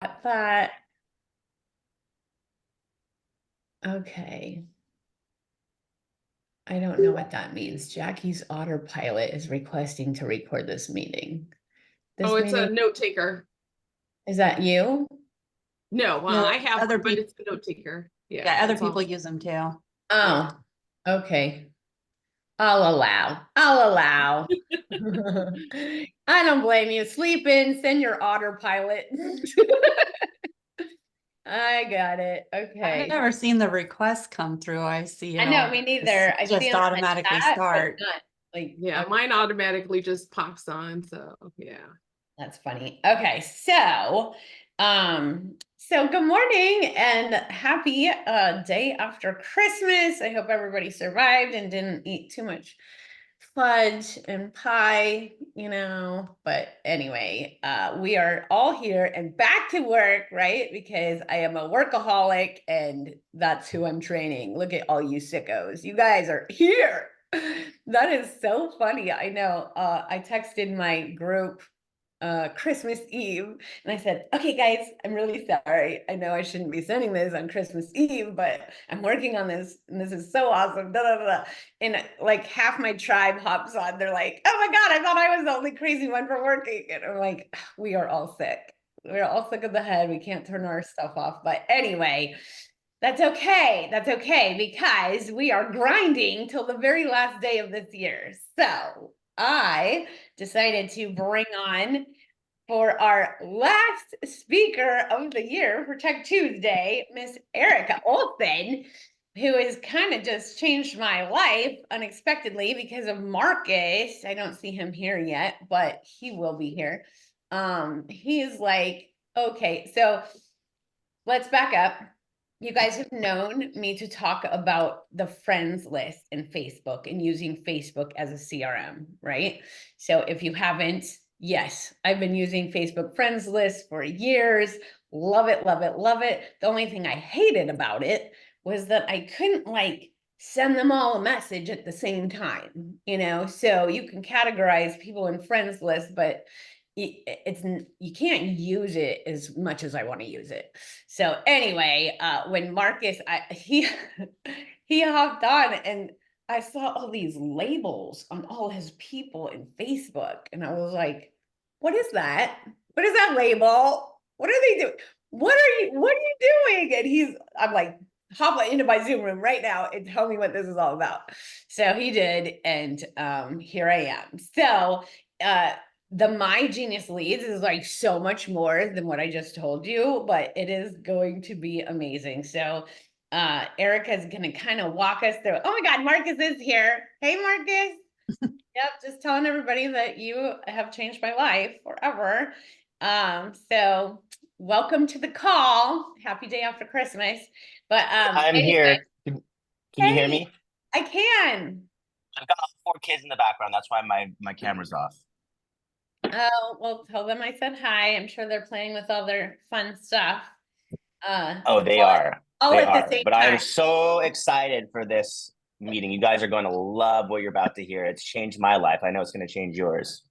That. Okay. I don't know what that means. Jackie's autopilot is requesting to record this meeting. Oh, This it's a meeting, note taker. is that you? No, well, No, I have other one, but people, it's a note taker. Yeah, yeah, other that's people all. use them too. Oh, okay. I'll allow. I'll allow. I don't blame you. Sleep in, send your autopilot. I got it. I've Okay. never seen the request come through. I see I it know, all me neither. I see just them in the automatically chat, but start. not like, Yeah, okay, mine automatically just pops on. So yeah. that's funny. Okay, so good morning and happy day after Christmas. I hope everybody survived and didn't eat too much fudge and pie, but anyway, we are all here and back to work, right? Because I am a workaholic and that's who I'm training. Look at all you sickos. You guys are here. That is so funny. I know. I texted my group Christmas Eve and I said, okay guys, I'm really sorry. I know I shouldn't be sending this on Christmas Eve, but I'm working on this and this is so awesome. Da, da, da. And like half my tribe hops on. They're like, oh my God, I thought I was the only crazy one for working. And I'm like, we are all sick. We're all sick of the head. We can't turn our stuff off. But anyway, that's okay. That's okay because we are grinding till the very last day of this year. So I decided to bring on for our last speaker of the year for Tech Tuesday, Miss Erica Olson, who has kind of just changed my life unexpectedly because of Marcus. I don't see him here yet, but he will be here. He's like, okay, so let's back up. You guys have known me to talk about the friends list in Facebook and using Facebook as a CRM, right? So if you haven't, yes, I've been using Facebook friends list for years. Love it, love it, love it. The only thing I hated about it was that I couldn't like send them all a message at the same time, So you can categorize people in friends list, but it's you can't use it as much as I want to use it. So anyway, when Marcus, he he hopped on and I saw all these labels on all his people in Facebook, and I was like, "What is that? What is that label? What are they doing? What are you doing?" And I'm like, hop into my Zoom room right now and tell me what this is all about. So he did, and here I am. So the My Genius Leads is like so much more than what I just told you, but it is going to be amazing. So Erica is going to kind of walk us through. Oh my God, Marcus is here. Hey, Marcus. Yep, just telling everybody that you have changed my life forever. So welcome to the call. Happy day after Christmas. But I'm anyway, here. Can you hear hey, me? I can. I've got all 4 kids in the background. That's why my camera's off. Oh, well, tell them I said hi. I'm sure they're playing with all their fun stuff. Oh, they all, are. all They at the are. same But I am time. so excited for this meeting. You guys are going to love what you're about to hear. It's changed my life. I know it's going to change yours.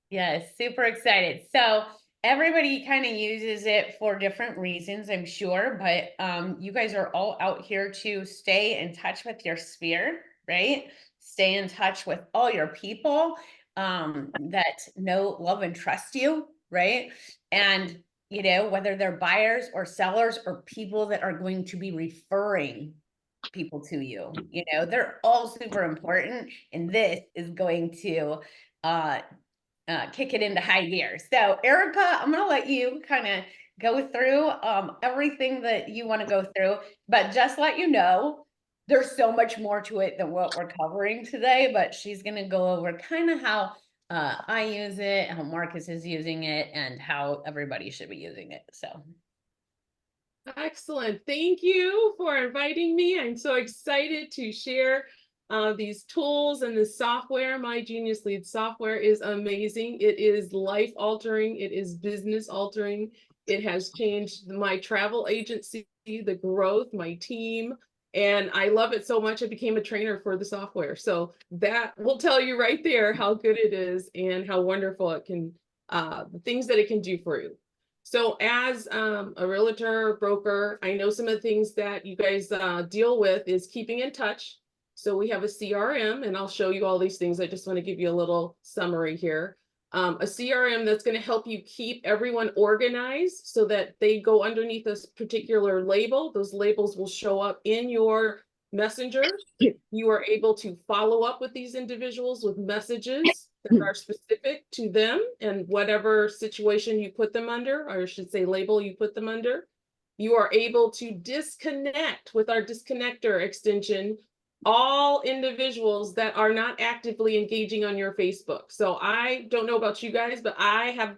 Yes, super excited. So everybody kind of uses it for different reasons, I'm sure, but you guys are all out here to stay in touch with your sphere, right? Stay in touch with all your people that know, love, and trust you, right? And whether they're buyers or sellers or people that are going to be referring people to you, they're all super important, and this is going to kick it into high gear. So Erica, I'm going to let you kind of go through everything that you want to go through, but just let you know, there's so much more to it than what we're covering today, but she's going to go over kind of how I use it, how Marcus is using it, and how everybody should be using it. So Excellent. Thank you for inviting me. I'm so excited to share these tools and this software. My Genius Lead software is amazing. It is life altering. It is business altering. It has changed my travel agency, the growth, my team, and I love it so much. I became a trainer for the software. So that will tell you right there how good it is and how wonderful it can, the things that it can do for you. So as a realtor, broker, I know some of the things that you guys deal with is keeping in touch. So we have a CRM, and I'll show you all these things. I just want to give you a little summary here. A CRM that's going to help you keep everyone organized so that they go underneath a particular label. Those labels will show up in your messenger. You are able to follow up with these individuals with messages that are specific to them and whatever situation you put them under, or I should say label you put them under. You are able to disconnect with our disconnector extension all individuals that are not actively engaging on your Facebook. So I don't know about you guys, but I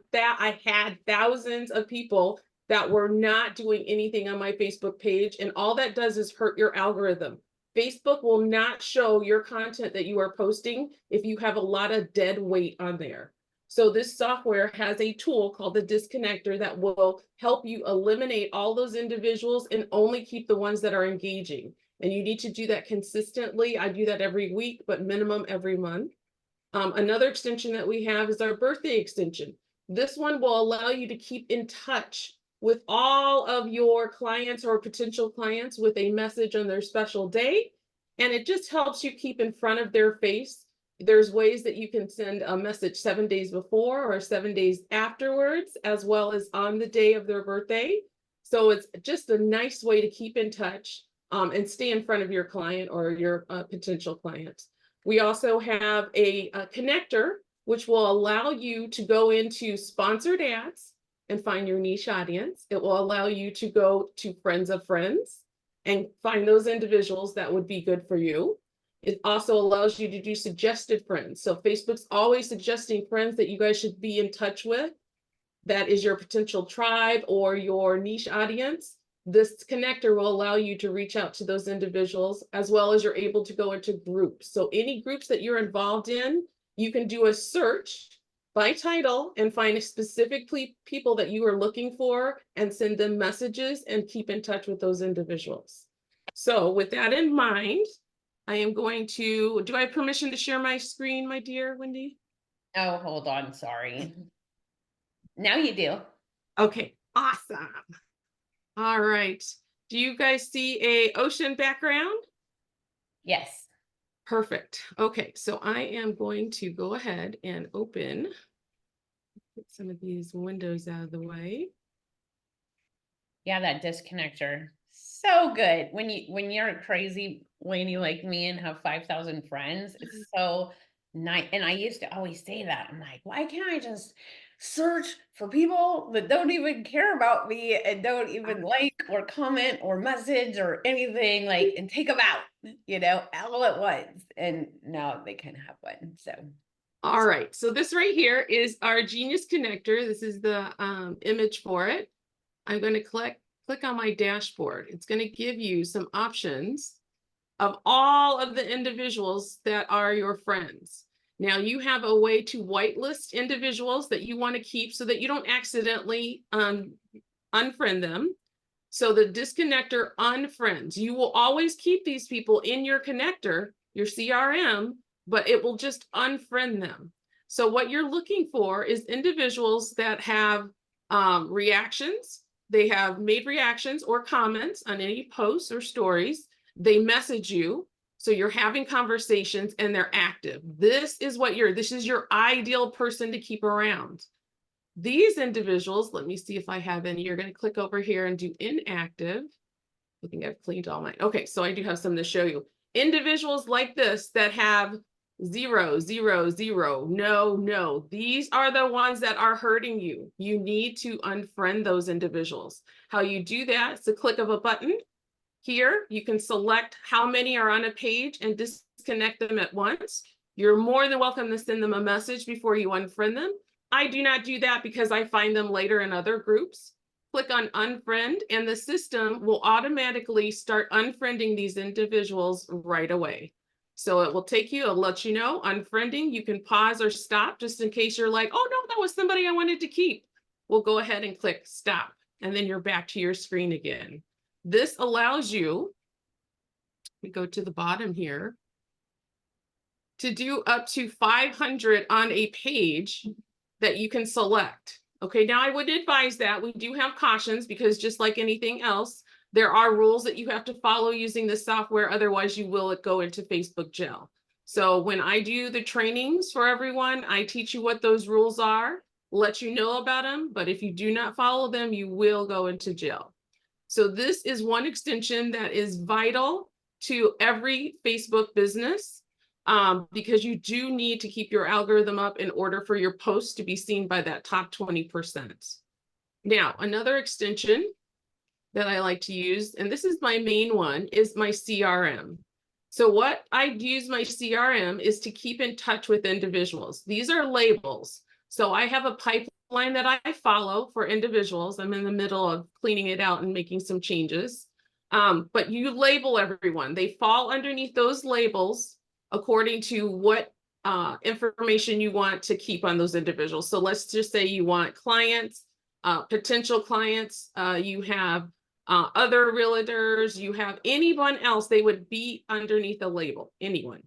had thousands of people that were not doing anything on my Facebook page, and all that does is hurt your algorithm. Facebook will not show your content that you are posting if you have a lot of dead weight on there. So this software has a tool called the disconnector that will help you eliminate all those individuals and only keep the ones that are engaging. And you need to do that consistently. I do that every week, but minimum every month. Another extension that we have is our birthday extension. This one will allow you to keep in touch with all of your clients or potential clients with a message on their special day. And it just helps you keep in front of their face. There's ways that you can send a message 7 days before or 7 days afterwards, as well as on the day of their birthday. So it's just a nice way to keep in touch and stay in front of your client or your potential client. We also have a connector, which will allow you to go into sponsored ads and find your niche audience. It will allow you to go to friends of friends and find those individuals that would be good for you. It also allows you to do suggested friends. So Facebook's always suggesting friends that you guys should be in touch with. That is your potential tribe or your niche audience. This connector will allow you to reach out to those individuals, as well as you're able to go into groups. So any groups that you're involved in, you can do a search by title and find specific people that you are looking for and send them messages and keep in touch with those individuals. So with that in mind, I am going to, do I have permission to share my screen, my dear Wendy? Oh, hold on, sorry. Now you do. Okay, awesome. All right. Do you guys see a ocean background? Yes. Perfect. Okay, so I am going to go ahead and open, get some of these windows out of the way. Yeah, that disconnector. So good. When you're a crazy lady like me and have 5,000 friends, it's so nice. And I used to always say that. I'm like, why can't I just search for people that don't even care about me and don't even like or comment or message or anything, like, and take them out, all at once. And now they can have one. So All right, so this right here is our Genius connector. This is the image for it. I'm going to click on my dashboard. It's going to give you some options of all of the individuals that are your friends. Now you have a way to whitelist individuals that you want to keep so that you don't accidentally unfriend them. So the disconnector unfriends. You will always keep these people in your connector, your CRM, but it will just unfriend them. So what you're looking for is individuals that have reactions. They have made reactions or comments on any posts or stories. They message you. So you're having conversations and they're active. This is your ideal person to keep around. These individuals, let me see if I have any. You're going to click over here and do inactive. I think I've cleaned all mine. Okay, so I do have some to show you. Individuals like this that have 0, 0, 0, no, no. These are the ones that are hurting you. You need to unfriend those individuals. How you do that is a click of a button. Here, you can select how many are on a page and disconnect them at once. You're more than welcome to send them a message before you unfriend them. I do not do that because I find them later in other groups. Click on unfriend and the system will automatically start unfriending these individuals right away. So it will take you, it'll let you know, unfriending. You can pause or stop just in case you're like, oh no, that was somebody I wanted to keep. We'll go ahead and click stop. And then you're back to your screen again. This allows you, we go to the bottom here, to do up to 500 on a page that you can select. Okay, now I would advise that we do have cautions because just like anything else, there are rules that you have to follow using the software. Otherwise, you will go into Facebook jail. So when I do the trainings for everyone, I teach you what those rules are, let you know about them. But if you do not follow them, you will go into jail. So this is one extension that is vital to every Facebook business because you do need to keep your algorithm up in order for your posts to be seen by that top 20%. Now, another extension that I like to use, and this is my main one, is my CRM. So what I use my CRM is to keep in touch with individuals. These are labels. So I have a pipeline that I follow for individuals. I'm in the middle of cleaning it out and making some changes. But you label everyone. They fall underneath those labels according to what information you want to keep on those individuals. So let's just say you want clients, potential clients, you have other realtors, you have anyone else, they would be underneath a label, anyone.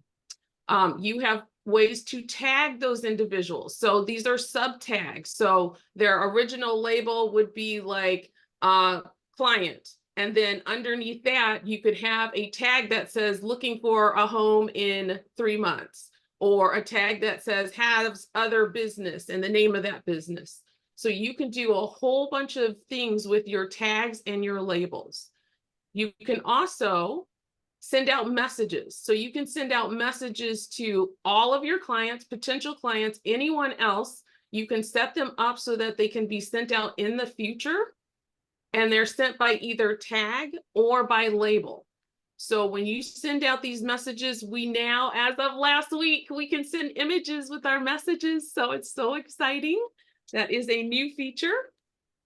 You have ways to tag those individuals. So these are sub tags. So their original label would be like client. And then underneath that, you could have a tag that says looking for a home in 3 months, or a tag that says has other business and the name of that business. So you can do a whole bunch of things with your tags and your labels. You can also send out messages. So you can send out messages to all of your clients, potential clients, anyone else. You can set them up so that they can be sent out in the future. And they're sent by either tag or by label. So when you send out these messages, we now, as of last week, we can send images with our messages. So it's so exciting. That is a new feature.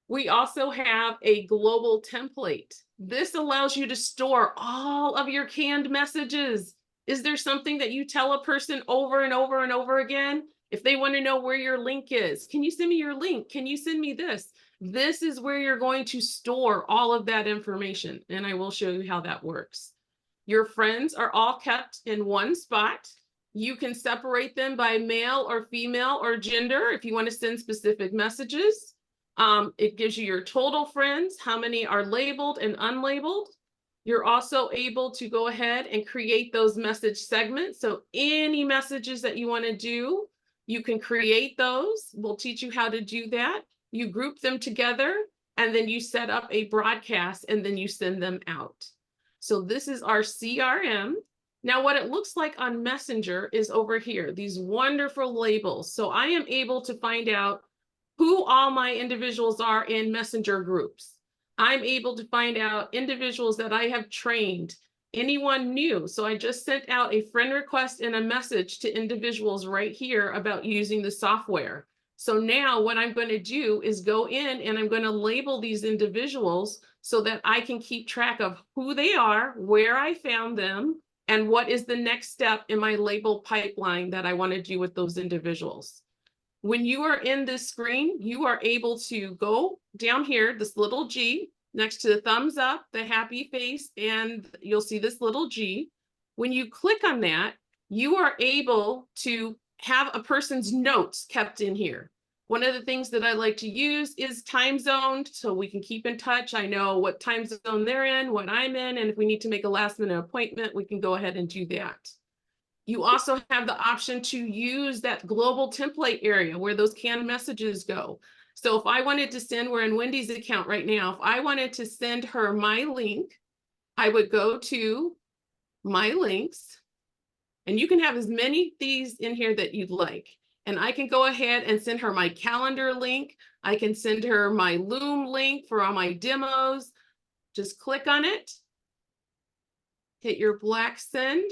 We also have a global template. This allows you to store all of your canned messages. Is there something that you tell a person over and over and over again? If they want to know where your link is, can you send me your link? Can you send me this? This is where you're going to store all of that information, and I will show you how that works. Your friends are all kept in one spot. You can separate them by male or female or gender if you want to send specific messages. It gives you your total friends, how many are labeled and unlabeled. You're also able to go ahead and create those message segments. So any messages that you want to do, you can create those. We'll teach you how to do that. You group them together, and then you set up a broadcast, and then you send them out. So this is our CRM. Now, what it looks like on Messenger is over here, these wonderful labels. So I am able to find out who all my individuals are in Messenger groups. I'm able to find out individuals that I have trained, anyone new. So I just sent out a friend request and a message to individuals right here about using the software. So now what I'm going to do is go in and I'm going to label these individuals so that I can keep track of who they are, where I found them, and what is the next step in my label pipeline that I want to do with those individuals. When you are in this screen, you are able to go down here, this little G, next to the thumbs up, the happy face, and you'll see this little G. When you click on that, you are able to have a person's notes kept in here. One of the things that I like to use is time zoned, so we can keep in touch. I know what time zone they're in, what I'm in, and if we need to make a last minute appointment, we can go ahead and do that. You also have the option to use that global template area where those canned messages go. So if I wanted to send, we're in Wendy's account right now, if I wanted to send her my link, I would go to my links, and you can have as many of these in here that you'd like. And I can go ahead and send her my calendar link. I can send her my Loom link for all my demos. Just click on it, hit your black send,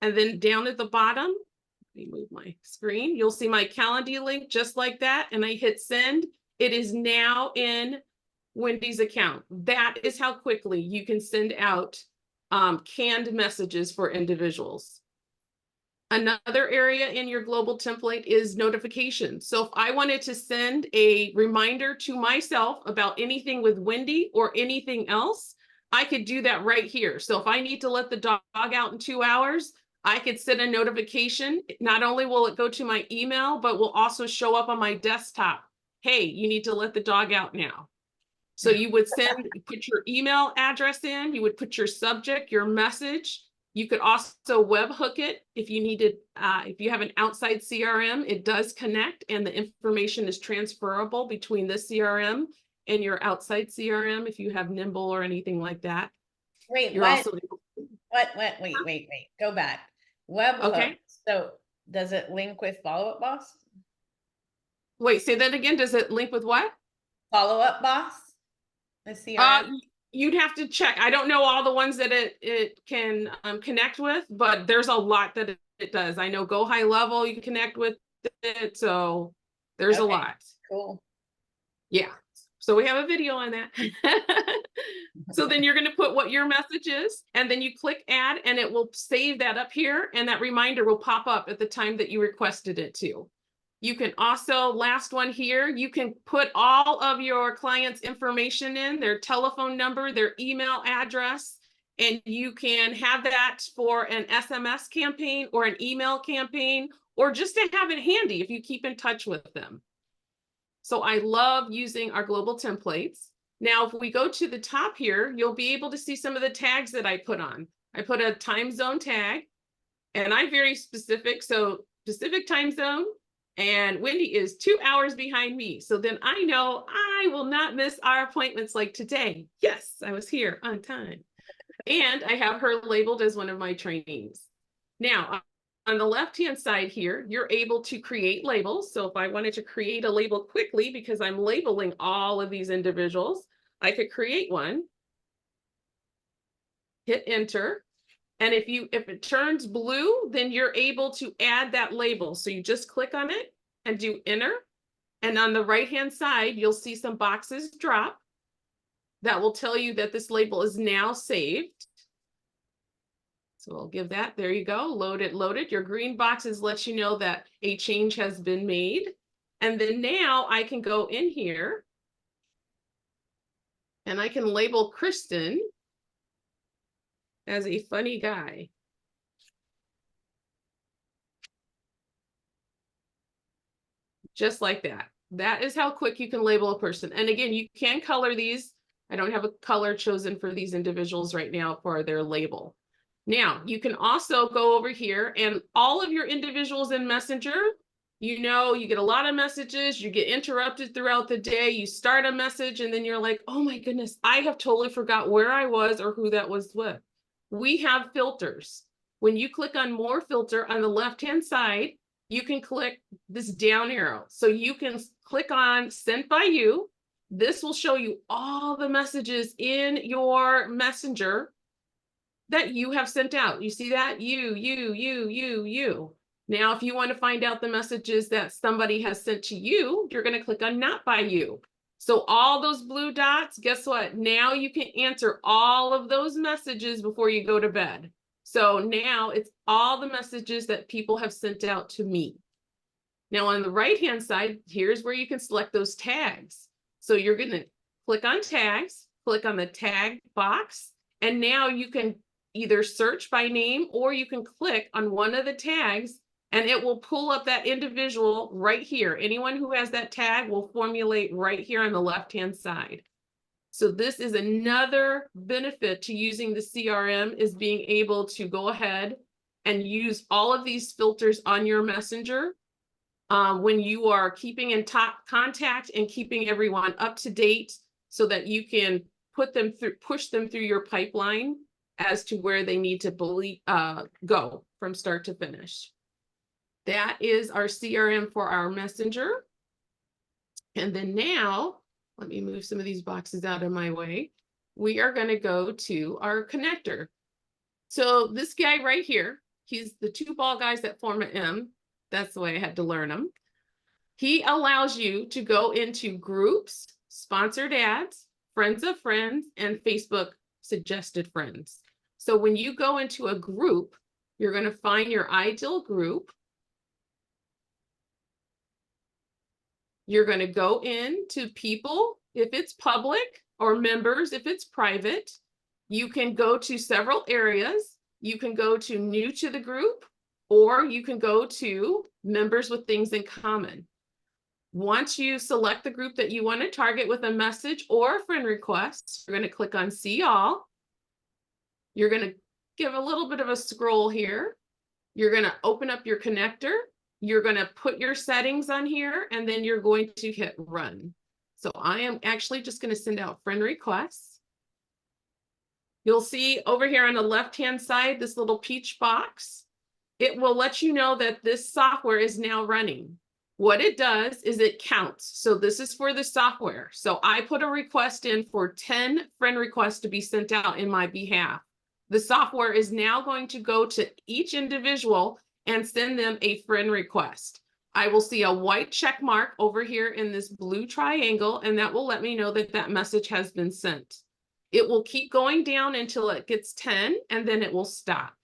and then down at the bottom, let me move my screen, you'll see my calendar link just like that, and I hit send. It is now in Wendy's account. That is how quickly you can send out canned messages for individuals. Another area in your global template is notifications. So if I wanted to send a reminder to myself about anything with Wendy or anything else, I could do that right here. So if I need to let the dog out in 2 hours, I could send a notification. Not only will it go to my email, but will also show up on my desktop hey, you need to let the dog out now. So you would put your email address in, you would put your subject, your message. You could also webhook it if you needed, if you have an outside CRM, it does connect and the information is transferable between the CRM and your outside CRM if you have Nimble or anything like that. Wait, You're what? also Wait. Go back. Webhook. Okay. So does it link with Follow Up Boss? Wait, say that again. Does it link with what? Follow Up Boss? The CRM? You'd have to check. I don't know all the ones that it can connect with, but there's a lot that it does. I know Go High Level, you can connect with it. So there's a Okay, lot. cool. Yeah. So we have a video on that. So then you're going to put what your message is, and then you click add, and it will save that up here, and that reminder will pop up at the time that you requested it to. You can also, last one here, you can put all of your clients' information in, their telephone number, their email address, and you can have that for an SMS campaign or an email campaign, or just to have it handy if you keep in touch with them. So I love using our global templates. Now, if we go to the top here, you'll be able to see some of the tags that I put on. I put a time zone tag, and I'm very specific. So Pacific time zone, and Wendy is 2 hours behind me. So then I know I will not miss our appointments like today. Yes, I was here on time. And I have her labeled as one of my trainees. Now, on the left-hand side here, you're able to create labels. So if I wanted to create a label quickly, because I'm labeling all of these individuals, I could create one, hit enter. And if it turns blue, then you're able to add that label. So you just click on it and do enter. And on the right-hand side, you'll see some boxes drop that will tell you that this label is now saved. So I'll give that, there you go, loaded. Your green boxes let you know that a change has been made. And then now I can go in here and I can label Kristen as a funny guy. Just like that. That is how quick you can label a person. And again, you can color these. I don't have a color chosen for these individuals right now for their label. Now, you can also go over here and all of your individuals in Messenger, you know, you get a lot of messages, you get interrupted throughout the day, you start a message, and then you're like, oh my goodness, I have totally forgot where I was or who that was with. We have filters. When you click on more filter on the left-hand side, you can click this down arrow. So you can click on sent by you. This will show you all the messages in your Messenger that you have sent out. You see that? You. Now, if you want to find out the messages that somebody has sent to you, you're going to click on not by you. So all those blue dots, guess what? Now you can answer all of those messages before you go to bed. So now it's all the messages that people have sent out to me. Now on the right-hand side, here's where you can select those tags. So you're going to click on tags, click on the tag box, and now you can either search by name or you can click on one of the tags and it will pull up that individual right here. Anyone who has that tag will formulate right here on the left-hand side. So this is another benefit to using the CRM, is being able to go ahead and use all of these filters on your Messenger when you are keeping in contact and keeping everyone up to date so that you can push them through your pipeline as to where they need to go from start to finish. That is our CRM for our Messenger. And then now, let me move some of these boxes out of my way. We are going to go to our connector. So this guy right here, he's the two ball guys that form an M. That's the way I had to learn them. He allows you to go into groups, sponsored ads, friends of friends, and Facebook suggested friends. So when you go into a group, you're going to find your ideal group. You're going to go into people if it's public, or members if it's private. You can go to several areas. You can go to new to the group, or you can go to members with things in common. Once you select the group that you want to target with a message or a friend request, you're going to click on See All. You're going to give a little bit of a scroll here. You're going to open up your connector. You're going to put your settings on here, and then you're going to hit Run. So I am actually just going to send out friend requests. You'll see over here on the left-hand side, this little peach box. It will let you know that this software is now running. What it does is it counts. So this is for the software. So I put a request in for 10 friend requests to be sent out in my behalf. The software is now going to go to each individual and send them a friend request. I will see a white check mark over here in this blue triangle, and that will let me know that that message has been sent. It will keep going down until it gets 10, and then it will stop.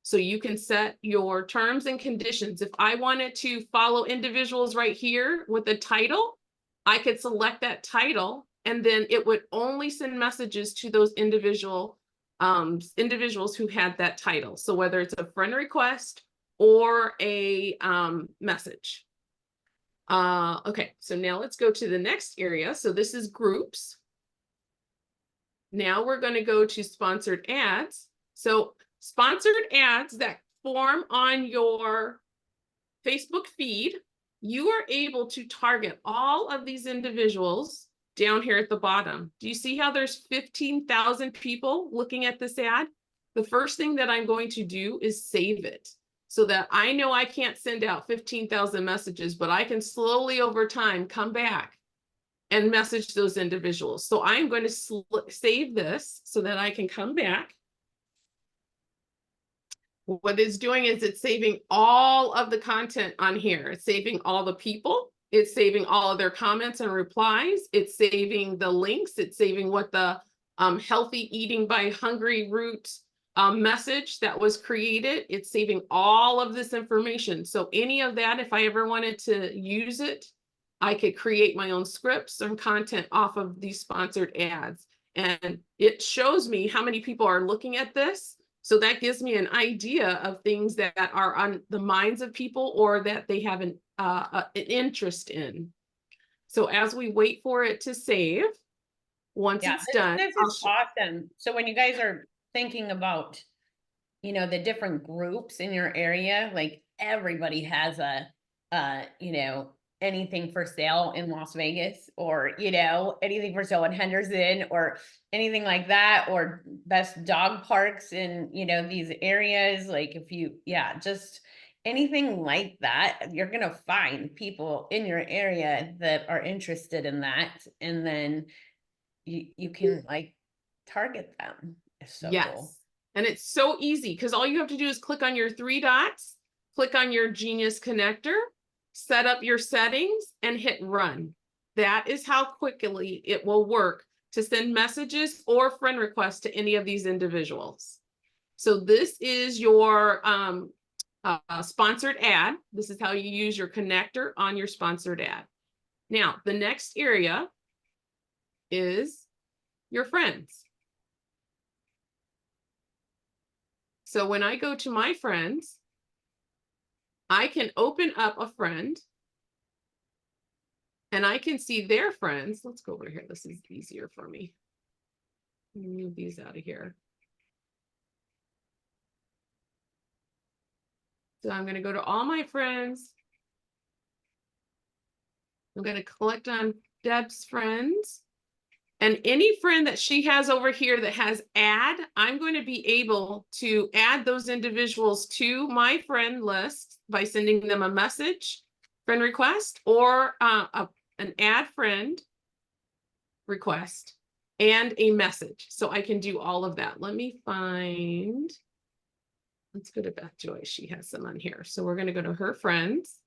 So you can set your terms and conditions. If I wanted to follow individuals right here with a title, I could select that title, and then it would only send messages to those individuals who had that title. So whether it's a friend request or a message. Okay, so now let's go to the next area. So this is groups. Now we're going to go to sponsored ads. So sponsored ads that form on your Facebook feed, you are able to target all of these individuals down here at the bottom. Do you see how there's 15,000 people looking at this ad? The first thing that I'm going to do is save it so that I know I can't send out 15,000 messages, but I can slowly over time come back and message those individuals. So I'm going to save this so that I can come back. What it's doing is it's saving all of the content on here. It's saving all the people. It's saving all of their comments and replies. It's saving the links. It's saving what the healthy eating by Hungry Root message that was created. It's saving all of this information. So any of that, if I ever wanted to use it, I could create my own scripts and content off of these sponsored ads. And it shows me how many people are looking at this. So that gives me an idea of things that are on the minds of people or that they have an interest in. So as we wait for it to save, once it's done. This is awesome. So when you guys are thinking about, you know, the different groups in your area, like everybody has a, you know, anything for sale in Las Vegas, or, you know, anything for sale in Henderson, or anything like that, or best dog parks in, you know, these areas. Like if you, just anything like that, you're going to find people in your area that are interested in that. And then you can like target them. It's so cool. And it's so easy because all you have to do is click on your 3 dots, click on your Genius connector, set up your settings, and hit Run. That is how quickly it will work to send messages or friend requests to any of these individuals. So this is your sponsored ad. This is how you use your connector on your sponsored ad. Now, the next area is your friends. So when I go to my friends, I can open up a friend and I can see their friends. Let's go over here. This is easier for me. Move these out of here. So I'm going to go to all my friends. I'm going to click on Deb's friends. And any friend that she has over here that has add, I'm going to be able to add those individuals to my friend list by sending them a message, friend request, or an add friend request and a message. So I can do all of that. Let me find, let's go to Beth Joy. She has some on here. So we're going to go to her friends.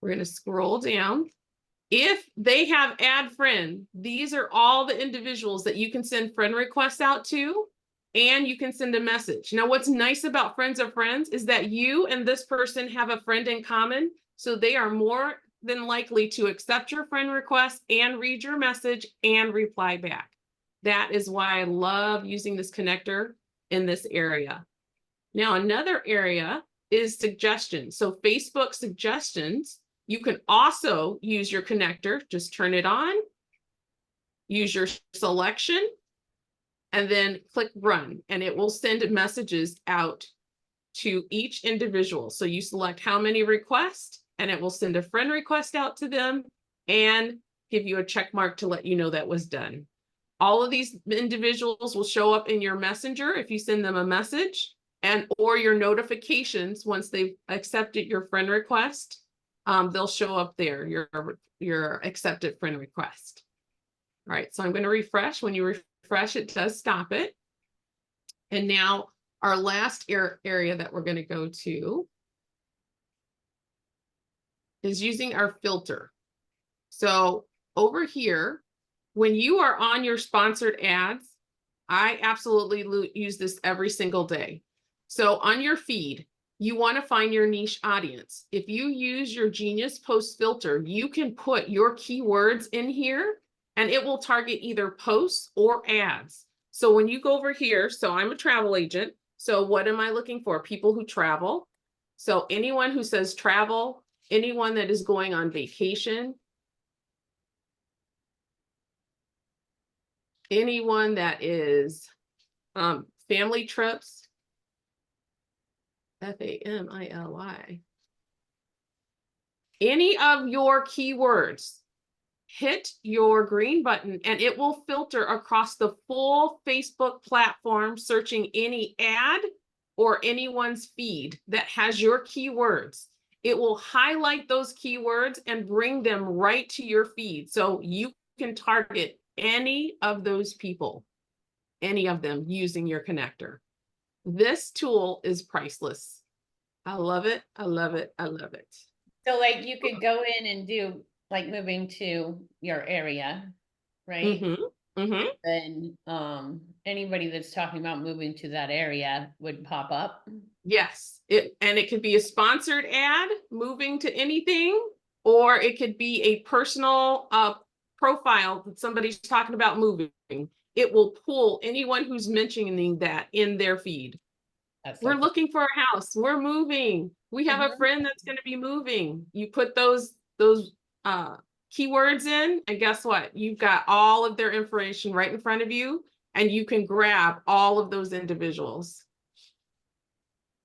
We're going to scroll down. If they have add friend, these are all the individuals that you can send friend requests out to, and you can send a message. Now, what's nice about Friends of Friends is that you and this person have a friend in common, so they are more than likely to accept your friend request and read your message and reply back. That is why I love using this connector in this area. Now, another area is suggestions. So Facebook suggestions, you can also use your connector, just turn it on, use your selection, and then click run, and it will send messages out to each individual. So you select how many requests, and it will send a friend request out to them and give you a check mark to let you know that was done. All of these individuals will show up in your messenger if you send them a message, and or your notifications once they've accepted your friend request. They'll show up there, your accepted friend request. All right, so I'm going to refresh. When you refresh, it does stop it. And now our last area that we're going to go to is using our filter. So over here, when you are on your sponsored ads, I absolutely use this every single day. So on your feed, you want to find your niche audience. If you use your Genius Post filter, you can put your keywords in here and it will target either posts or ads. So when you go over here, so I'm a travel agent. So what am I looking for? People who travel. So anyone who says travel, anyone that is going on vacation, anyone that is family trips, family, any of your keywords, hit your green button and it will filter across the full Facebook platform, searching any ad or anyone's feed that has your keywords. It will highlight those keywords and bring them right to your feed. So you can target any of those people, any of them using your connector. This tool is priceless. I love it. I love it. I love it. So like you could go in and do like moving to your area, right? Mm-hmm. Mm-hmm. And anybody that's talking about moving to that area would pop up. Yes, it could be a sponsored ad moving to anything, or it could be a personal profile that somebody's talking about moving. It will pull anyone who's mentioning that in their feed. We're looking for a house. We're moving. We have a friend that's going to be moving. You put those keywords in, and guess what? You've got all of their information right in front of you, and you can grab all of those individuals.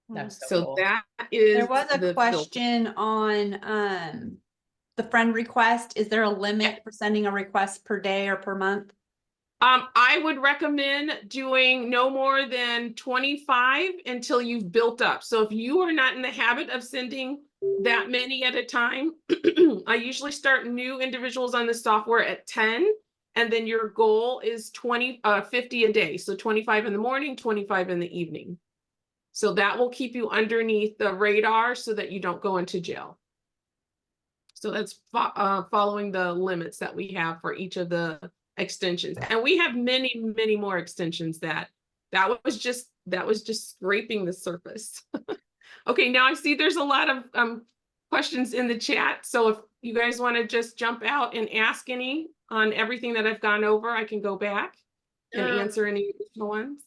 That's So cool. that is There was a the question on the friend request. Is there a limit for sending a request per day or per month? I would recommend doing no more than 25 until you've built up. So if you are not in the habit of sending that many at a time, I usually start new individuals on the software at 10, and then your goal is 50 a day. So 25 in the morning, 25 in the evening. So that will keep you underneath the radar so that you don't go into jail. So that's following the limits that we have for each of the extensions. And we have many, many more extensions that was just scraping the surface. Okay, now I see there's a lot of questions in the chat. So if you guys want to just jump out and ask any on everything that I've gone over, I can go back and answer any additional ones.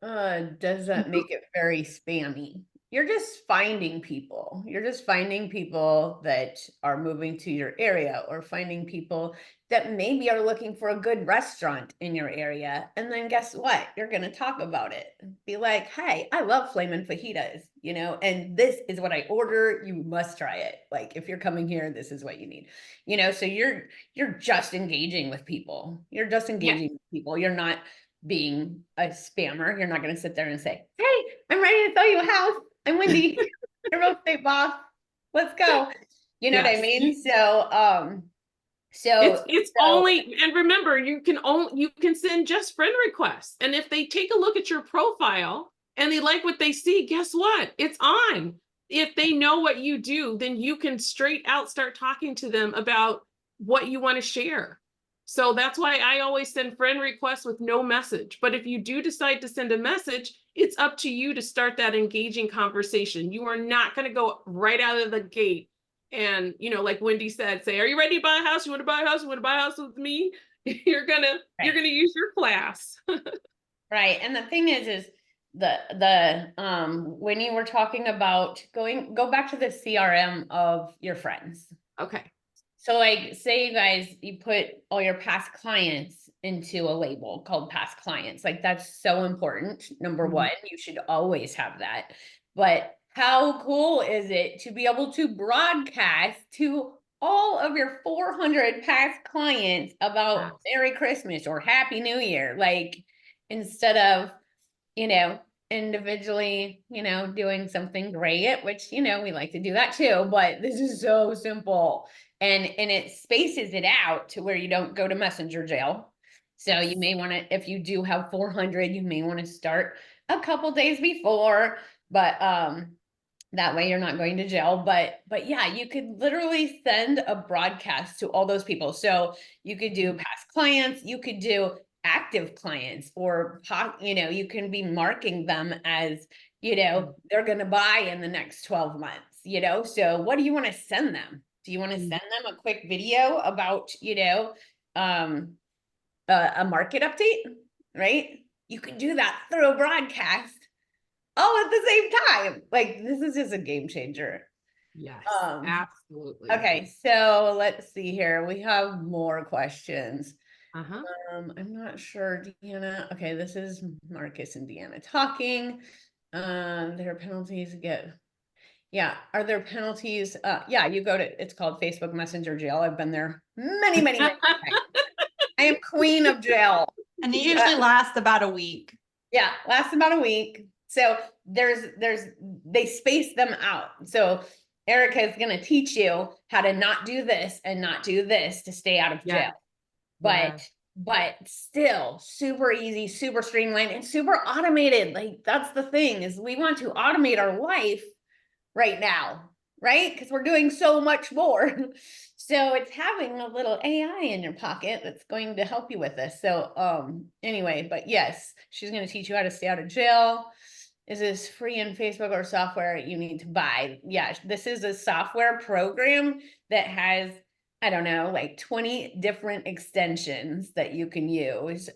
Does that make it very spammy? You're just finding people. You're just finding people that are moving to your area, or finding people that maybe are looking for a good restaurant in your area. And then guess what? You're going to talk about it. Be like, hey, I love flamin' fajitas, you know, and this is what I order. You must try it. Like if you're coming here, this is what you need, you know, so you're just engaging with people. You're just engaging with people. You're not being a spammer. You're not going to sit there and say, hey, I'm ready to sell you a house. I'm Wendy, your real estate boss. Let's go. You know what I mean? So, it's only, and remember, you can send just friend requests. And if they take a look at your profile and they like what they see, guess what? It's on. If they know what you do, then you can straight out start talking to them about what you want to share. So that's why I always send friend requests with no message. But if you do decide to send a message, it's up to you to start that engaging conversation. You are not going to go right out of the gate and, you know, like Wendy said, say, are you ready to buy a house? You want to buy a house? You want to buy a house with me? You're gonna use your class. Right. And the thing is when you were talking about go back to the CRM of your friends. Okay. So like, say you guys, you put all your past clients into a label called past clients. Like that's so important. Number Mhm. one, you should always have that. But how cool is it to be able to broadcast to all of your 400 past clients about Merry Christmas or Happy New Year? Like instead of, you know, individually, doing something great, which, we like to do that too, but this is so simple. And it spaces it out to where you don't go to messenger jail. So you may want to, if you do have 400, you may want to start a couple days before, but that way you're not going to jail. But yeah, you could literally send a broadcast to all those people. So you could do past clients, you could do active clients, or you can be marking them as, they're going to buy in the next 12 months. So what do you want to send them? Do you want to send them a quick video about, a market update, right? You can do that through a broadcast all at the same time. Like this is just a game changer. Yes, Um, absolutely. Okay, so let's see here. We have more questions. Uh-huh. I'm not sure, Deanna. Okay, this is Marcus and Deanna talking. There are penalties yeah, are there penalties? Yeah, you go to, it's called Facebook Messenger jail. I've been there many, many, many times. I am queen of jail. And it usually lasts about a week. Yeah, lasts about a week. So they space them out. So Erica is going to teach you how to not do this and not do this to stay out of jail. But still super easy, super streamlined, and super automated. Like that's the thing, is we want to automate our life right now, right? Because we're doing so much more. So it's having a little AI in your pocket that's going to help you with this. So anyway, but yes, she's going to teach you how to stay out of jail. Is this free in Facebook or software you need to buy? Yeah, this is a software program that has, I don't know, like 20 different extensions that you can use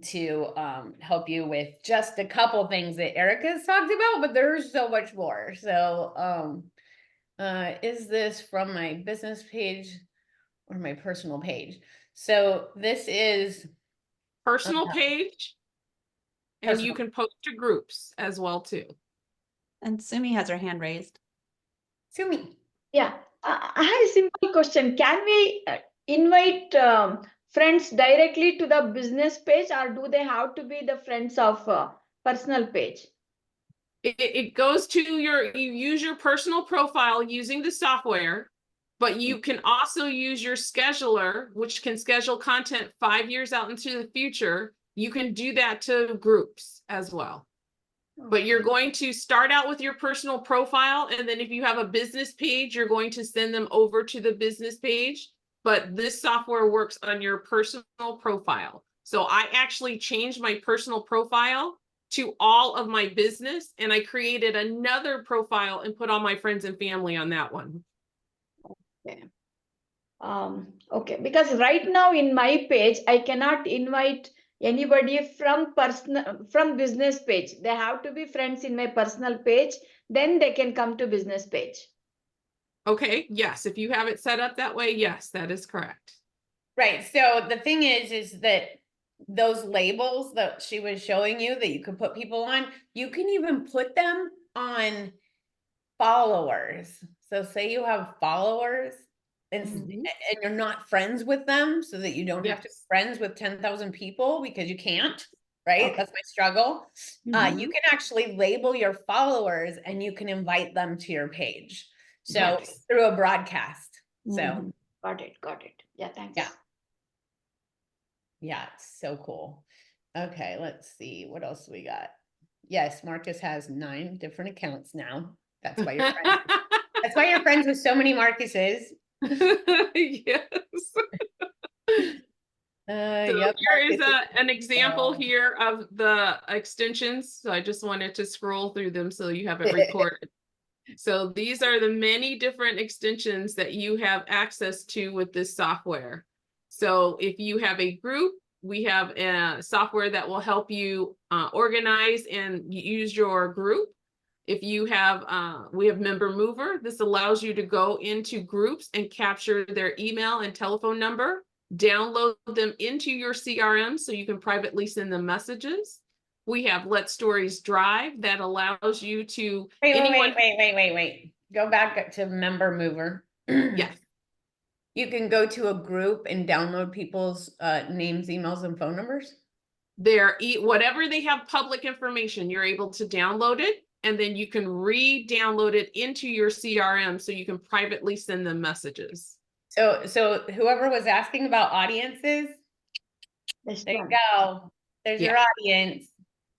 to help you with just a couple things that Erica's talked about, but there's so much more. So is this from my business page or my personal page? So this is Personal page, and you personal. can post to groups as well too. And Sumi has her hand raised. Sumi. Yeah, I have a simple question. Can we invite friends directly to the business page, or do they have to be the friends of personal page? It goes to you use your personal profile using the software, but you can also use your scheduler, which can schedule content 5 years out into the future. You can do that to groups as well. But you're going to start out with your personal profile, and then if you have a business page, you're going to send them over to the business page. But this software works on your personal profile. So I actually changed my personal profile to all of my business, and I created another profile and put all my friends and family on that one. Okay. Okay, because right now in my page, I cannot invite anybody from business page. They have to be friends in my personal page, then they can come to business page. Okay, yes, if you have it set up that way, yes, that is correct. Right. So the thing is that those labels that she was showing you that you could put people on, you can even put them on followers. So say you have followers and you're not friends with them, so that you don't have to be friends with 10,000 people, because you can't, right? Okay. That's my struggle. You can actually label your followers and you can invite them to your page. So through a broadcast. So Got it. Yeah, thanks. Yeah, it's so cool. Okay, let's see. What else we got? Yes, Marcus has 9 different accounts now. That's why you're friends. That's why you're friends with so many Marcuses. Yes. So Yep, here is Marcus an example here of the extensions. So I just wanted to scroll through them so you have it recorded. So these are the many different extensions that you have access to with this software. So if you have a group, We have a software that will help you organize and use your group. If you have, we have Member Mover. This allows you to go into groups and capture their email and telephone number, download them into your CRM so you can privately send them messages. We have Let Stories Drive that allows you to Wait. Go back to Member Mover. Yes. You can go to a group and download people's names, emails, and phone numbers. Whatever they have public information, you're able to download it, and then you can re-download it into your CRM so you can privately send them messages. So whoever was asking about audiences, This there you one. go. There's your audience.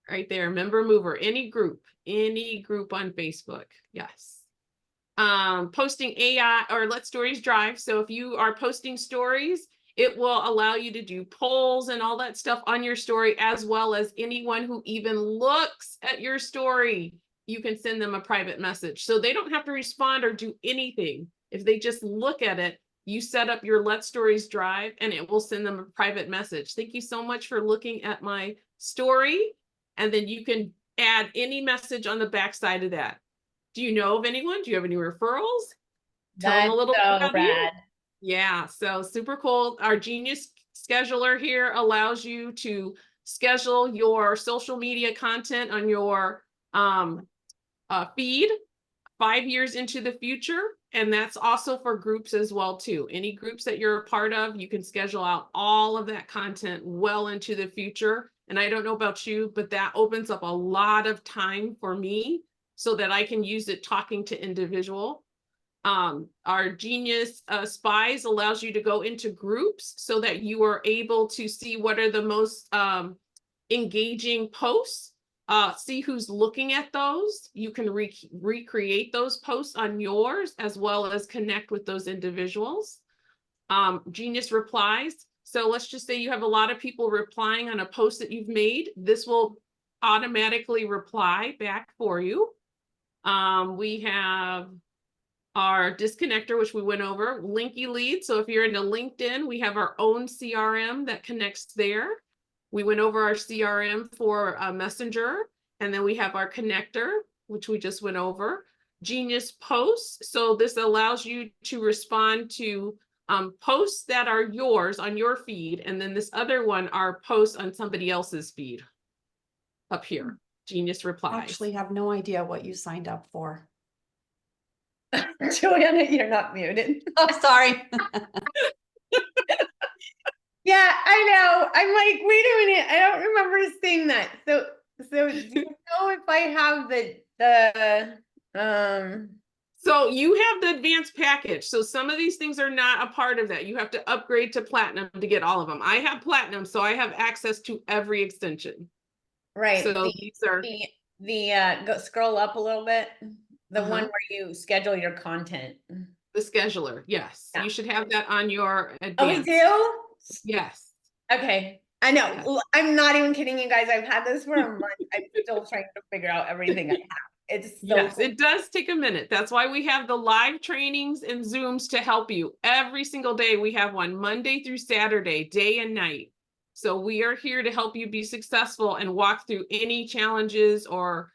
Right there, Member Mover, any group on Facebook. Yes. Posting AI or Let Stories Drive. So if you are posting stories, it will allow you to do polls and all that stuff on your story, as well as anyone who even looks at your story, you can send them a private message. So they don't have to respond or do anything. If they just look at it, you set up your Let Stories Drive and it will send them a private message. Thank you so much for looking at my story. And then you can add any message on the backside of that. Do you know of anyone? Do you have any referrals? Tell them a little bit about you. Yeah, so super cool. Our Genius Scheduler here allows you to schedule your social media content on your feed 5 years into the future. And that's also for groups as well too. Any groups that you're a part of, you can schedule out all of that content well into the future. And I don't know about you, but that opens up a lot of time for me so that I can use it talking to individual. Our Genius Spies allows you to go into groups so that you are able to see what are the most engaging posts, see who's looking at those. You can recreate those posts on yours as well as connect with those individuals. Genius Replies. So let's just say you have a lot of people replying on a post that you've made. This will automatically reply back for you. We have our disconnector, which we went over, Linky Lead. So if you're into LinkedIn, we have our own CRM that connects there. We went over our CRM for Messenger, and then we have our connector, which we just went over. Genius Posts. So this allows you to respond to posts that are yours on your feed. And then this other one are posts on somebody else's feed up here. Genius Replies. I actually have no idea what you signed up for. Joanna, you're not muted. Oh, sorry. Yeah, I know. I'm like, wait a minute. I don't remember seeing that. So do you know if I have So you have the advanced package. So some of these things are not a part of that. You have to upgrade to platinum to get all of them. I have platinum, so I have access to every extension. right? So these are Go scroll up a little bit. The one Uh-huh. where you schedule your content. the scheduler. Yes, Yeah. you should have that on your Oh, we advanced. do? Yes. Okay. I know. Yeah. I'm not even kidding you guys. I've had this for a month. I'm still trying to figure out everything I have. It's so Yes, cool. it does take a minute. That's why we have the live trainings and Zooms to help you. Every single day we have one, Monday through Saturday, day and night. So we are here to help you be successful and walk through any challenges or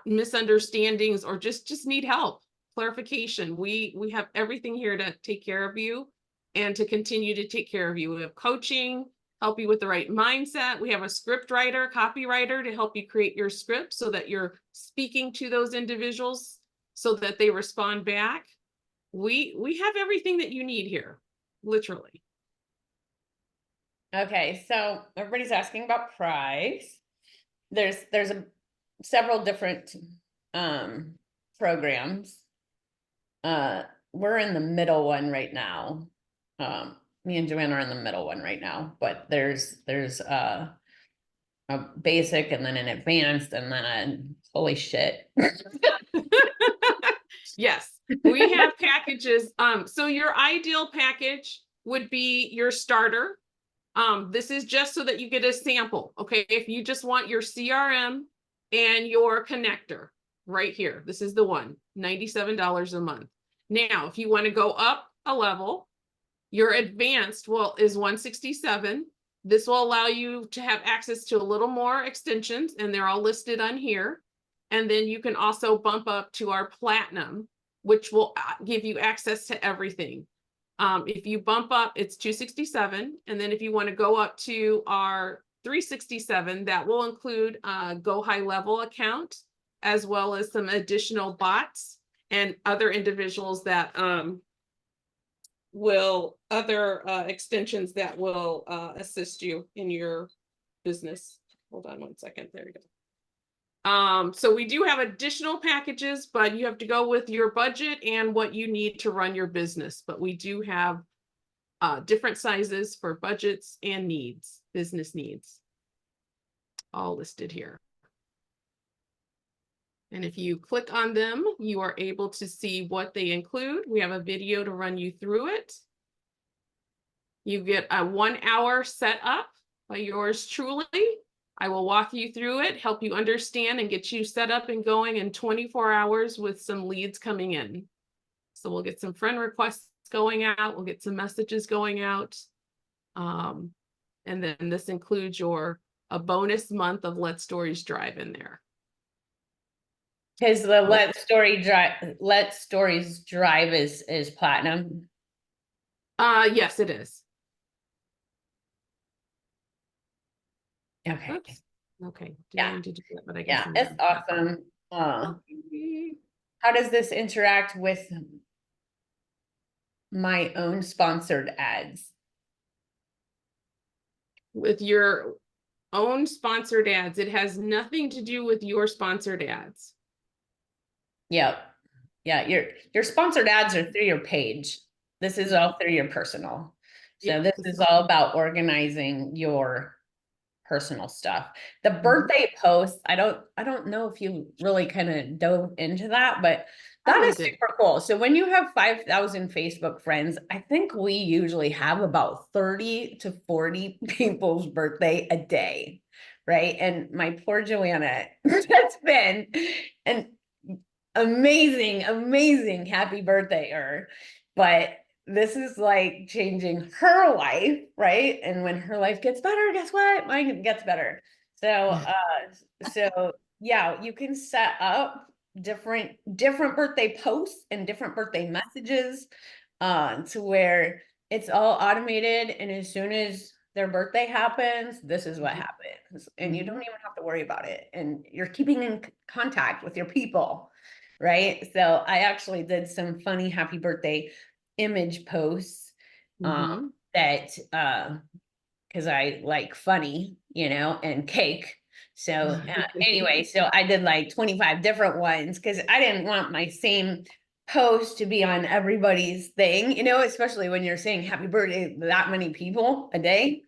misunderstandings or just need help, clarification. We have everything here to take care of you and to continue to take care of you. We have coaching, help you with the right mindset. We have a script writer, copywriter to help you create your script so that you're speaking to those individuals so that they respond back. We have everything that you need here, literally. Okay, so everybody's asking about price. There's several different programs. We're in the middle one right now. Me and Joanna are in the middle one right now, but there's a basic and then an advanced and then a holy shit. Yes, we have packages. So your ideal package would be your starter. This is just so that you get a sample. Okay, if you just want your CRM and your connector right here, this is the one, $97 a month. Now, if you want to go up a level, your advanced is $167. This will allow you to have access to a little more extensions, and they're all listed on here. And then you can also bump up to our platinum, which will give you access to everything. If you bump up, it's $267. And then if you want to go up to our $367, that will include a Go High Level account, as well as some additional bots and other individuals that other extensions that will assist you in your business. Hold on one second. There we go. So we do have additional packages, but you have to go with your budget and what you need to run your business. But we do have different sizes for budgets and needs, business needs, all listed here. And if you click on them, you are able to see what they include. We have a video to run you through it. You get a 1 hour setup by yours truly. I will walk you through it, help you understand, and get you set up and going in 24 hours with some leads coming in. So we'll get some friend requests going out. We'll get some messages going out. And then this includes a bonus month of Let Stories Drive in there. Because the Let Stories Drive is platinum. Yes, it is. Okay. Oops. Okay. Didn't Yeah. mean to do that, but I Yeah, guess I'm it's done. awesome. Okay. How does this interact with my own sponsored ads? With your own sponsored ads, it has nothing to do with your sponsored ads. Yep. Yeah, your sponsored ads are through your page. This is all through your personal. So Yeah, this is all about organizing your personal stuff. The birthday posts, I don't know if you really kind of dove into that, but that is super cool. So when you have 5,000 Facebook friends, I think we usually have about 30 to 40 people's birthday a day, right? And my poor Joanna, that's been an amazing happy birthday, but this is like changing her life, right? And when her life gets better, guess what? Mine gets better. So yeah, you can set up different birthday posts and different birthday messages to where it's all automated, and as soon as their birthday happens, this is what happens, and you don't even have to worry about it, and you're keeping in contact with your people, right? So I actually did some funny happy birthday image posts that because I like funny, and cake. So anyway, so I did like 25 different ones because I didn't want my same post to be on everybody's thing, especially when you're saying happy birthday to that many people a day,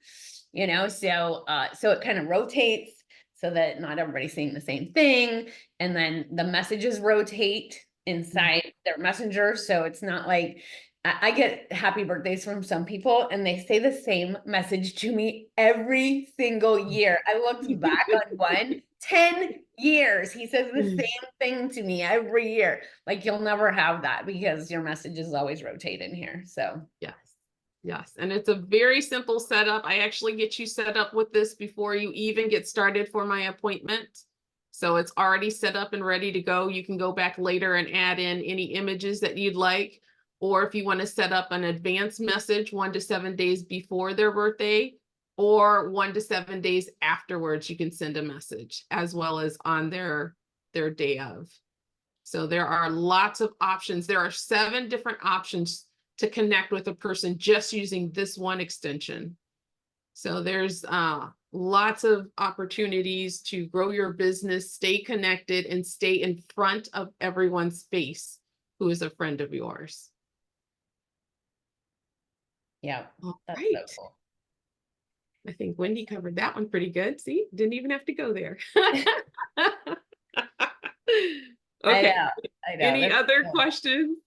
so it kind of rotates so that not everybody's saying the same thing. And then the messages rotate inside their messenger. So it's not like I get happy birthdays from some people and they say the same message to me every single year. I looked back on one, 10 years. He says the same thing to me every year. Like you'll never have that because your messages always rotate in here. So Yes. And it's a very simple setup. I actually get you set up with this before you even get started for my appointment. So it's already set up and ready to go. You can go back later and add in any images that you'd like. Or if you want to set up an advance message 1 to 7 days before their birthday, or 1 to 7 days afterwards, you can send a message as well as on their day of. So there are lots of options. There are 7 different options to connect with a person just using this one extension. So there's lots of opportunities to grow your business, stay connected, and stay in front of everyone's face who is a friend of yours. yeah, All that's right. so cool. I think Wendy covered that one pretty good. See, didn't even have to go there. Okay. I know. Any That's other cool. questions?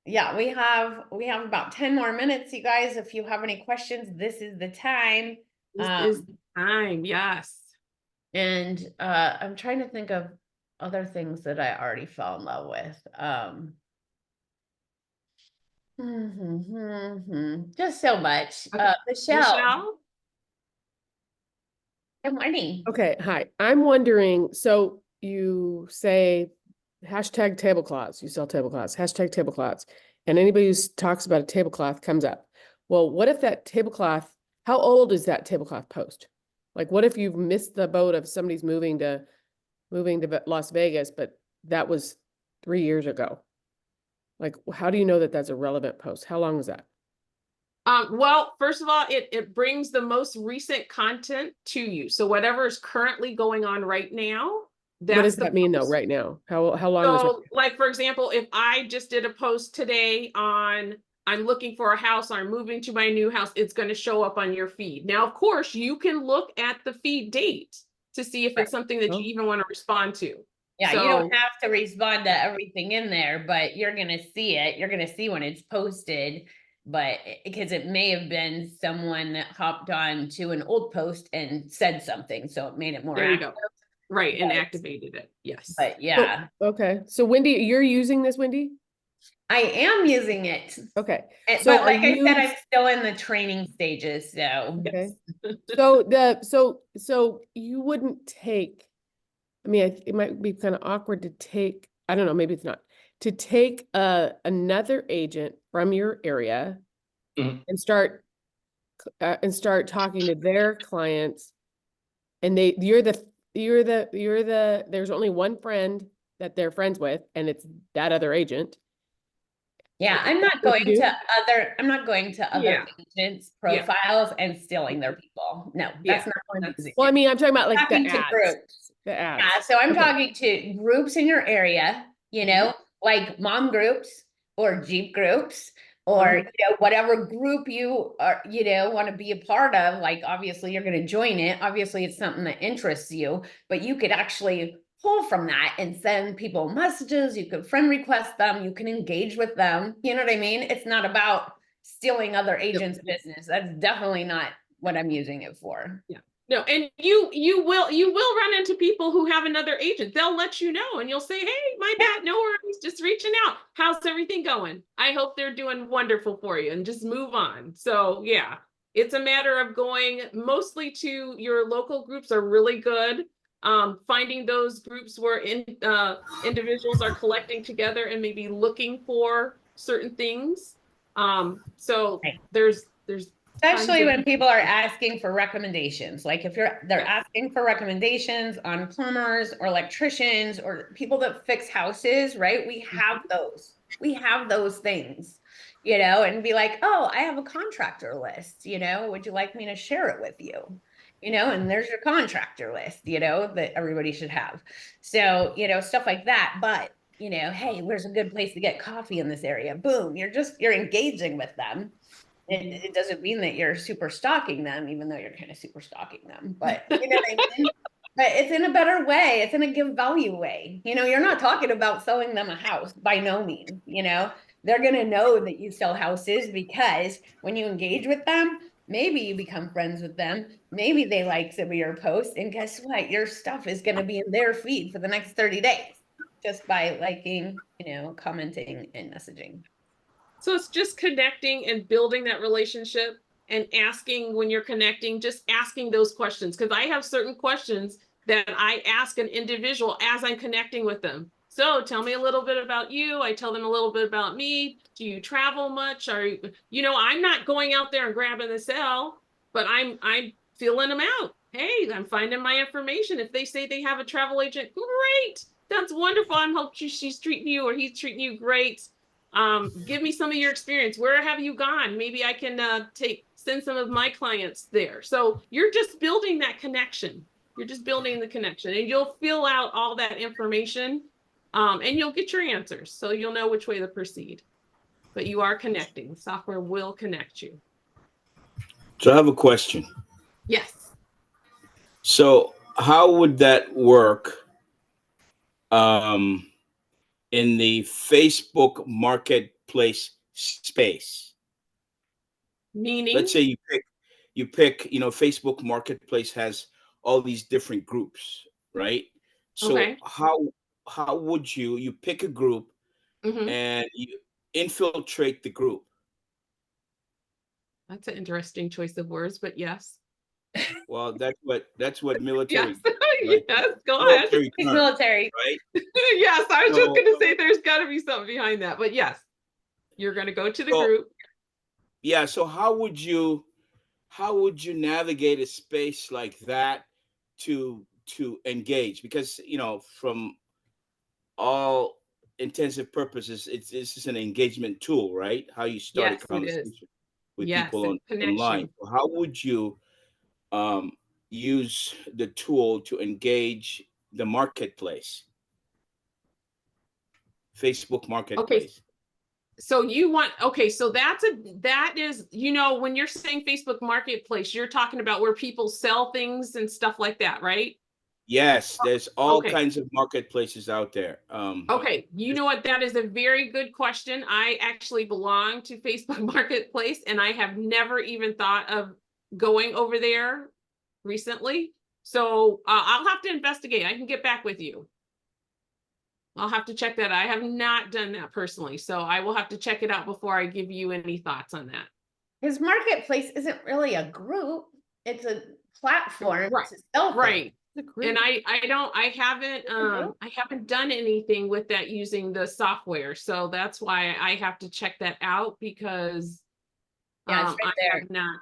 Yeah, we have about 10 more minutes, you guys. If you have any questions, this is the time. This is the time, yes. And I'm trying to think of other things that I already fell in love with. Just so much. Okay. Michelle, Michelle? good morning. Okay, hi. I'm wondering, so you say hashtag tablecloths, you sell tablecloths, hashtag tablecloths, and anybody who talks about a tablecloth comes up. Well, what if that tablecloth, how old is that tablecloth post? Like, what if you've missed the boat of somebody's moving to Las Vegas, but that was 3 years ago? Like, how do you know that that's a relevant post? How long is that? Well, first of all, it brings the most recent content to you. So whatever is currently going on right now, What does that's the that mean though, post. right now? How long is it? So, like, for example, if I just did a post today on I'm looking for a house, I'm moving to my new house, it's going to show up on your feed. Now, of course, you can look at the feed date to see if it's something that Oh. you even want to respond to. Yeah, you So- don't have to respond to everything in there, but you're gonna see it. You're gonna see when it's posted. But because it may have been someone that hopped on to an old post and said something, so it made it more There you active. go. Right, and But- activated it. Yes. But yeah, Okay, so Wendy, you're using this, Wendy? I am using it. Okay, And- so But are like I you- said, I'm still in the training stages, so. okay. Yes. So you wouldn't take, I mean, it might be kind of awkward to take, I don't know, maybe it's not, to take another agent from your area Mhm. and start talking to their clients, and there's only one friend that they're friends with, and it's that other agent. Yeah, I'm not What you going do? to other Yeah. agents' Yeah. profiles and stealing their people. No, Yeah, that's not what I'm that's- using. Well, I mean, I'm talking about like Talking the to ads, groups. the ads. Yeah, so I'm Okay. talking to groups in your area, you know, like mom groups or Jeep groups or, Uh-huh. you know, whatever group you are, you know, want to be a part of. Like, obviously, you're going to join it. Obviously, it's something that interests you, but you could actually pull from that and send people messages. You could friend request them. You can engage with them. You know what I mean? It's not about stealing other agents' business. That's definitely not what I'm using it for. No, and you will run into people who have another agent. They'll let you know and you'll say, hey, my bad, no worries, just reaching out. How's everything going? I hope they're doing wonderful for you, and just move on. So yeah, it's a matter of going mostly to your local groups are really good. Finding those groups where individuals are collecting together and maybe looking for certain things. So Right. there's Especially tons of- when people are asking for recommendations, like if they're asking for recommendations on plumbers or electricians or people that fix houses, right? We have those things, you know, and be like, oh, I have a contractor list, you know, would you like me to share it with you? You know, and there's your contractor list, you know, that everybody should have. So, you know, stuff like that. But, you know, hey, where's a good place to get coffee in this area? Boom, you're engaging with them. It doesn't mean that you're super stalking them, even though you're kind of super stalking them, but you know what I mean? But it's in a better way. It's in a give value way. You know, you're not talking about selling them a house by no means, you know, they're going to know that you sell houses because when you engage with them, maybe you become friends with them. Maybe they like some of your posts, and guess what? Your stuff is going to be in their feed for the next 30 days just by liking, you know, commenting and messaging. So it's just connecting and building that relationship and asking when you're connecting, just asking those questions. Because I have certain questions that I ask an individual as I'm connecting with them. So tell me a little bit about you. I tell them a little bit about me. Do you travel much? You know, I'm not going out there and grabbing the cell, but I'm filling them out. Hey, I'm finding my information. If they say they have a travel agent, great. That's wonderful. I'm hoping she's treating you or he's treating you great. Give me some of your experience. Where have you gone? Maybe I can send some of my clients there. So you're just building that connection. You're just building the connection, and you'll fill out all that information, and you'll get your answers. So you'll know which way to proceed. But you are connecting. Software will connect you. So I have a question. Yes. So how would that work in the Facebook marketplace space? Meaning? Let's say you pick, you know, Facebook marketplace has all these different groups, right? So Okay. how would you pick a group Mhm. and you infiltrate the group? That's an interesting choice of words, but yes. Well, that's what military, Yes, like yes, go ahead. military He's term, military. right? Yes, I was just So, gonna say there's gotta be something behind that, but yes. You're gonna go to the so group. yeah. So how would you navigate a space like that to engage? Because from all intensive purposes, this is an engagement tool, right? How you start a Yes, it is. conversation with Yes, people it's online. connection. So how would you um, use the tool to engage the marketplace, Facebook Okay, Marketplace? so that is, when you're saying Facebook Marketplace, you're talking about where people sell things and stuff like that, right? Yes, there's all Okay. kinds of marketplaces out there. Okay, you know what? That is a very good question. I actually belong to Facebook Marketplace, and I have never even thought of going over there recently. So I'll have to investigate. I can get back with you. I'll have to check that. I have not done that personally, so I will have to check it out before I give you any thoughts on that. His marketplace isn't really a group, it's a platform Right, to sell things. right. The group. And I haven't done anything with that using the software. So that's why I have to check that out, because Yeah, it's right I there. have not.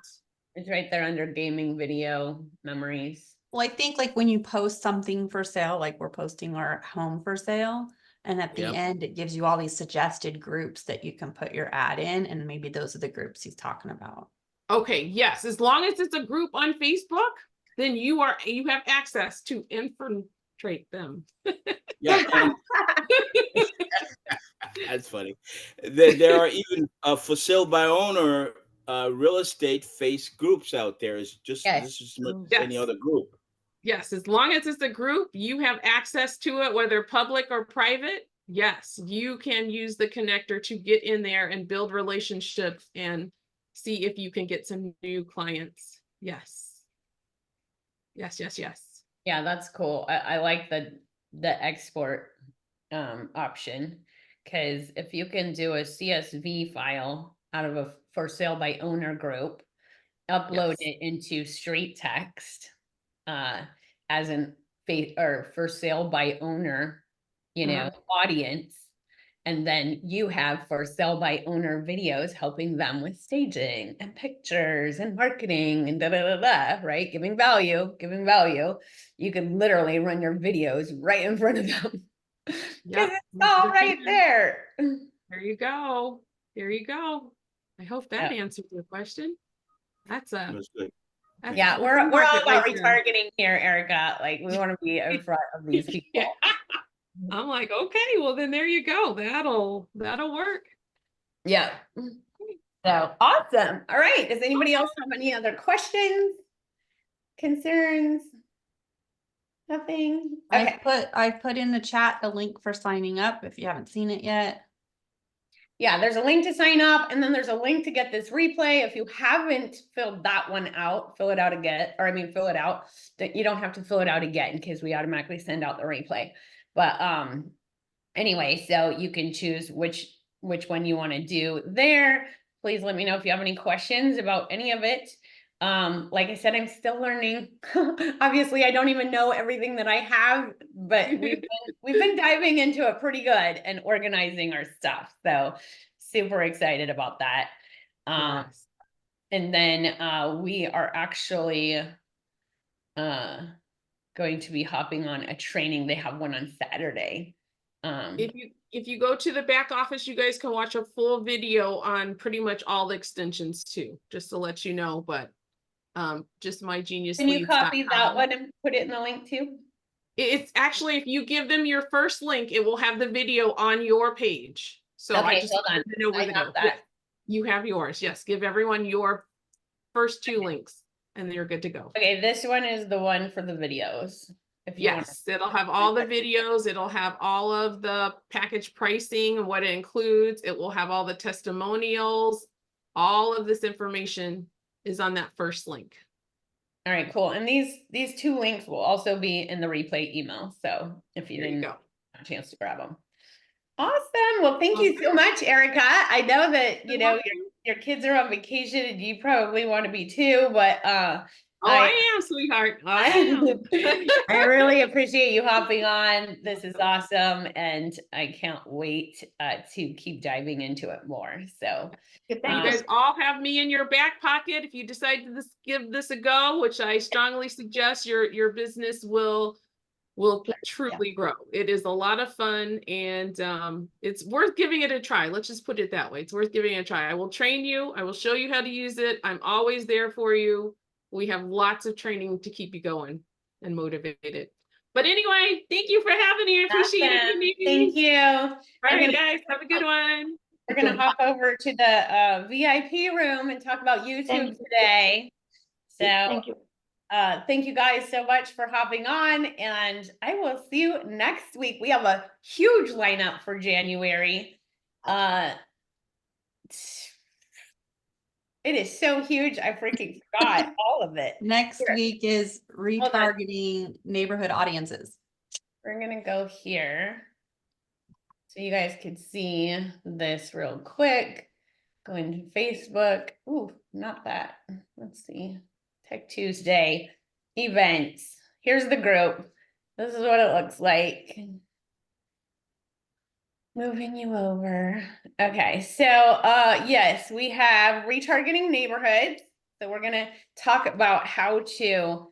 It's right there under gaming video memories. Well, I think like when you post something for sale, like we're posting our home for sale, and at the Yep. end, it gives you all these suggested groups that you can put your ad in, and maybe those are the groups he's talking about. Okay, yes, as long as it's a group on Facebook, then you have access to infiltrate them. Yeah, and that's funny. There are even for sale by owner real estate face groups out there. It's just Yes. this is not Yes. any other group. Yes, as long as it's a group, you have access to it, whether public or private. Yes, you can use the connector to get in there and build relationships and see if you can get some new clients. Yes. Yes, yes, yes. Yeah, that's cool. I like the export option, because if you can do a CSV file out of a for sale by owner group, upload Yes. it into straight text as an or for sale by owner, audience, and then you have for sale by owner videos helping them with staging and pictures and marketing and right? Giving value. You can literally run your videos right in front of them. Yep. It's all right there. There you go. There you go. I hope that Yeah. answered your question. That's That's good. Yeah, we're all about retargeting here, Erica. Like, we want to be in front of these people. Yeah. I'm like, okay, well then there you go. That'll work. Yeah. So awesome. All right. Does anybody else have any other questions? Concerns? Nothing? Okay. I put in the chat the link for signing up if you haven't seen it yet. Yeah, there's a link to sign up, and then there's a link to get this replay. If you haven't filled that one out, fill it out again, or I mean, fill it out. You don't have to fill it out again because we automatically send out the replay. But anyway, so you can choose which one you want to do there. Please let me know if you have any questions about any of it. Like I said, I'm still learning. Obviously, I don't even know everything that I have, but we've been diving into it pretty good and organizing our stuff. So super excited about that. Yes. And then we are actually going to be hopping on a training. They have one on Saturday. If you go to the back office, you guys can watch a full video on pretty much all the extensions too, just to let you know. But just mygeniusleads.com. Can you copy that one and put it in the link too? It's actually, if you give them your first link, it will have the video on your page. So Okay, I just hold on. want to know where I to have go. that. Yeah, you have yours. Yes, give everyone your first two links and you're good to go. Okay, this one is the one for the videos. If you want. Yes, it'll have all the videos. It'll have all of the package pricing and what it includes. It will have all the testimonials. All of this information is on that first link. All right, cool. And these two links will also be in the replay email. So if you didn't have a chance to grab them. Awesome. Well, thank you so much, Erica. I know that, your kids are on vacation and you probably want to be too, but Oh, I am, sweetheart. I am. I really appreciate you hopping on. This is awesome, and I can't wait to keep diving into it more. So, Okay, You thank guys all have me in your back pocket. If you decide to give this a go, which I strongly suggest, your business will truly grow. It is a lot of fun, and it's worth giving it a try. Let's just put it that way. It's worth giving it a try. I will train you. I will show you how to use it. I'm always there for you. We have lots of training to keep you going and motivated. But anyway, thank you for having me. I appreciate it. awesome. Mimi. Thank you. All right, gonna- guys, have a good one. We're gonna hop over to the VIP room and talk about YouTube Thank you. today. So, Thank you. thank you guys so much for hopping on, and I will see you next week. We have a huge lineup for January. It is so huge, I freaking forgot all of it. Next Here. week is on. retargeting neighborhood audiences. We're gonna go here. So you guys can see this real quick. Go into Facebook. Ooh, not that. Let's see. Tech Tuesday events. Here's the group. This is what it looks like. Moving you over. Okay, so yes, we have retargeting neighborhoods. So we're gonna talk about how to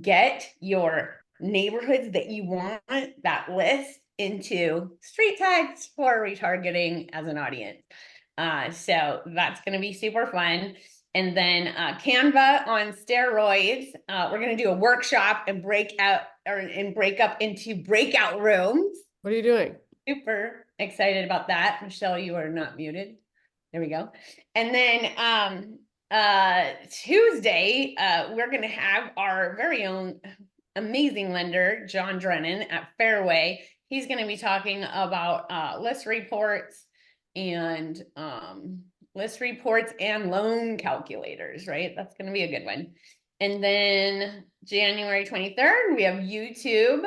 get your neighborhoods that you want, that list, into street tags for retargeting as an audience. So that's gonna be super fun. And then Canva on steroids. We're gonna do a workshop and break up into breakout rooms. What are you doing? Super excited about that. Michelle, you are not muted. There we go. And then Tuesday, we're gonna have our very own amazing lender, John Drennan at Fairway. He's gonna be talking about list reports and loan calculators, right? That's gonna be a good one. And then January 23rd, we have YouTube.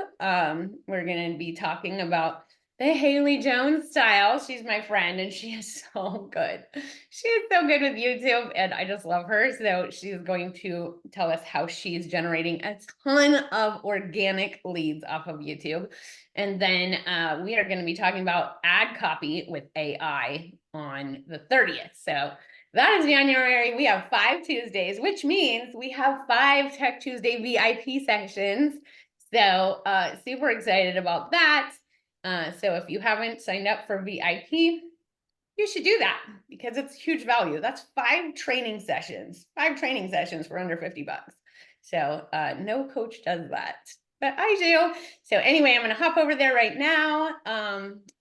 We're gonna be talking about the Haley Jones style. She's my friend and she is so good. She is so good with YouTube and I just love her. So she's going to tell us how she's generating a ton of organic leads off of YouTube. And then we are going to be talking about ad copy with AI on the 30th. So that is January. We have 5 Tuesdays, which means we have 5 Tech Tuesday VIP sessions. So super excited about that. So if you haven't signed up for VIP, you should do that because it's huge value. That's 5 training sessions for under 50 bucks. So no coach does that, but I do. So anyway, I'm going to hop over there right now.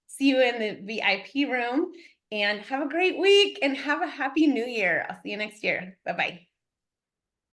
See you in the VIP room and have a great week and have a happy new year. I'll see you next year. Bye-bye.